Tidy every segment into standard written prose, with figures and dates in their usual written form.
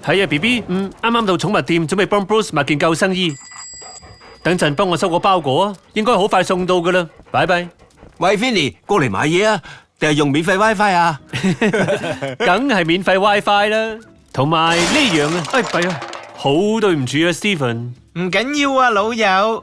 係啊 ，BB，啱啱到寵物店準備幫 Bruce 買件救生衣，等陣幫我收個包裹啊，應該好快送到噶啦，拜拜。喂 ，Vinny， 過嚟買嘢啊，定係用免費 WiFi 啊？梗係免費 WiFi 啦，同埋呢樣啊，哎弊啊，好對唔住啊 ，Stephen。唔緊要啊，老友。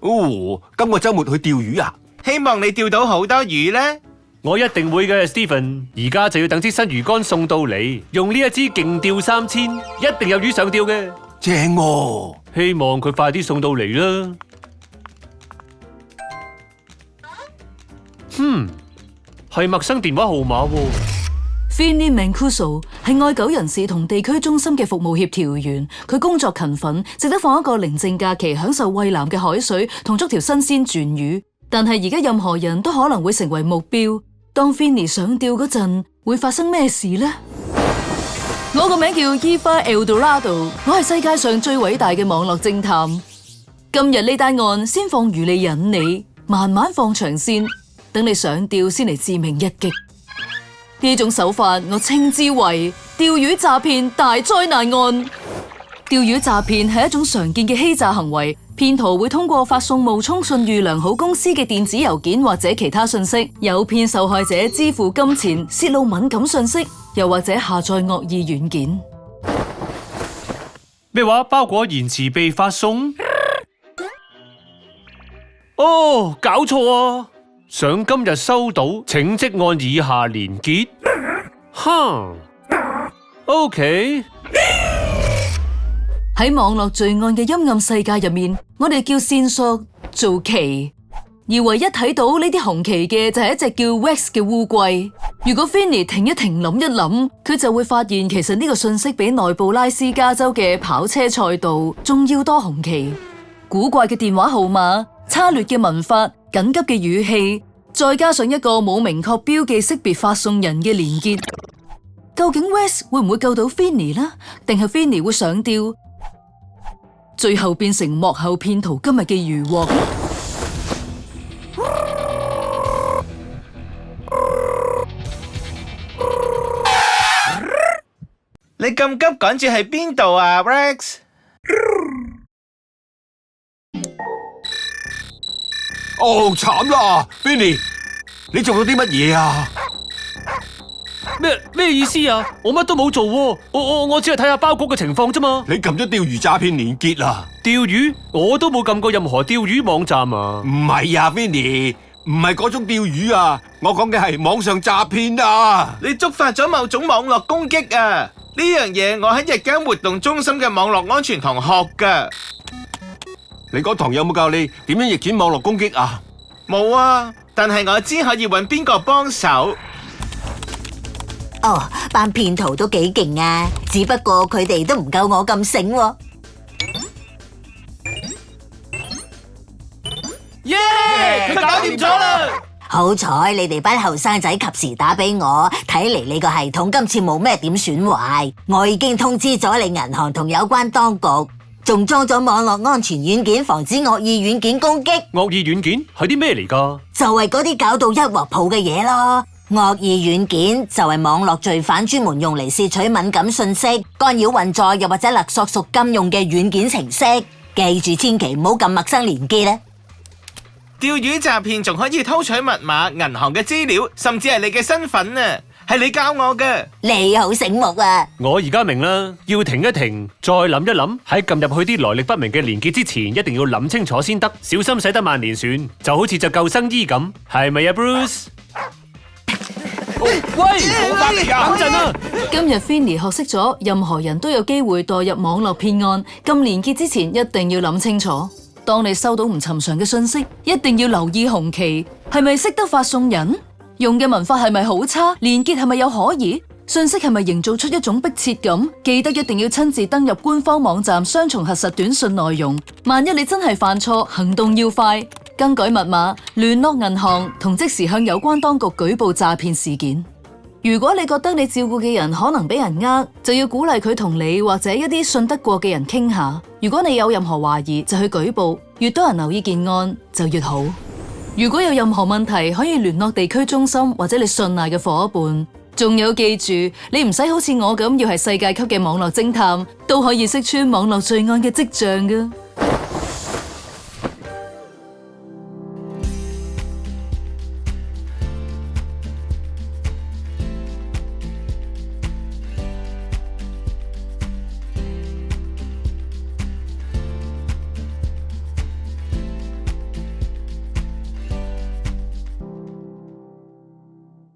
哦，今個週末去釣魚啊？希望你釣到好多魚呢。我一定會嘅 ，Stephen。而家就要等支新魚竿送到嚟，用呢一支勁釣3000，一定有魚上釣嘅。正喎，希望佢快啲送到嚟啦。係陌生電話號碼喎。Finley Mancuso 係愛狗人士同地區中心嘅服務協調員，佢工作勤奮，值得放一個寧靜假期，享受蔚藍嘅海水同捉條新鮮鱈魚。但係而家任何人都可能會成為目標。當 Finley 上釣嗰陣，會發生咩事呢？我個名叫 Eva Eldorado， 我係世界上最偉大嘅網絡偵探。今日呢單案先放魚嚟引你，慢慢放長線，等你上釣先嚟致命一擊。呢種手法我稱之為釣魚詐騙大災難案。釣魚詐騙係一種常見嘅欺詐行為，騙徒會通過發送冒充信譽良好公司嘅電子郵件或者其他信息，誘騙受害者支付金錢、泄露敏感信息，又或者下載惡意軟件。咩話？包裹延遲被發送？哦，搞錯啊！想今日收到，請即按以下連結。OK。喺網絡罪案嘅陰暗世界入面，我哋叫線索做旗，而唯一睇到呢啲紅旗嘅就係一隻叫 Wax 嘅烏龜。如果 Finley 停一停諗一諗，佢就會發現其實呢個信息比內布拉斯加州嘅跑車賽道仲要多紅旗。古怪嘅電話號碼、差劣嘅文法、緊急嘅語氣，再加上一個冇明確標記識別發送人嘅連結，究竟 Wax 會唔會救到 Finley 呢？定係 Finley 會上吊？最後變成幕後騙徒今日嘅漁獲。你咁急趕住喺邊度啊 ，Rex？ 哦，慘啦 ，Vinny， 你做咗啲乜嘢啊？咩意思啊？我乜都冇做喎，我只係睇下包裹嘅情況啫嘛。你撳咗釣魚詐騙連結啦？釣魚？我都冇撳過任何釣魚網站啊。唔係啊 ，Vinny， 唔係嗰種釣魚啊，我講嘅係網上詐騙啊！你觸發咗某種網絡攻擊啊！呢樣嘢我喺日間活動中心嘅網絡安全堂學噶。你嗰堂有冇教你點樣逆轉網絡攻擊啊？冇啊，但係我知可以揾邊個幫手。哦，班騙徒都幾勁啊，只不過佢哋都唔夠我咁醒喎。耶！佢搞掂咗啦！好彩你哋班後生仔及時打俾我，睇嚟你個系統今次冇咩點損壞。我已經通知咗你銀行同有關當局，仲裝咗網絡安全軟件，防止惡意軟件攻擊。惡意軟件係啲咩嚟㗎？就係嗰啲搞到一鑊泡嘅嘢咯。惡意軟件就係網絡罪犯專門用嚟竊取敏感信息、干擾運作又或者勒索贖金用嘅軟件程式。記住千祈唔好撳陌生連結咧。釣魚詐騙仲可以偷取密碼、銀行嘅資料，甚至係你嘅身份啊！係你教我嘅。你好醒目啊！我而家明啦，要停一停，再諗一諗，喺撳入去啲來歷不明嘅連結之前，一定要諗清楚先得，小心駛得萬年船，就好似隻救生衣咁，係咪啊 Bruce？喂，好返嚟啊！等陣啊！今日 Finley 學識咗，任何人都有機會墮入網絡騙案，撳連結之前一定要諗清楚。當你收到唔尋常嘅信息，一定要留意紅旗，係咪識得發送人？用嘅文法係咪好差？連結係咪有可疑？信息係咪營造出一種迫切感？記得一定要親自登入官方網站，雙重核實短信內容。萬一你真係犯錯，行動要快，更改密碼、聯絡銀行同即時向有關當局舉報詐騙事件。如果你覺得你照顧嘅人可能俾人呃，就要鼓勵佢同你或者一啲信得過嘅人傾下。如果你有任何懷疑，就去舉報，越多人留意件案就越好。如果有任何問題，可以聯絡地區中心或者你信賴嘅夥伴。仲有記住，你唔使好似我咁要係世界級嘅網絡偵探，都可以識穿網絡罪案嘅跡象㗎。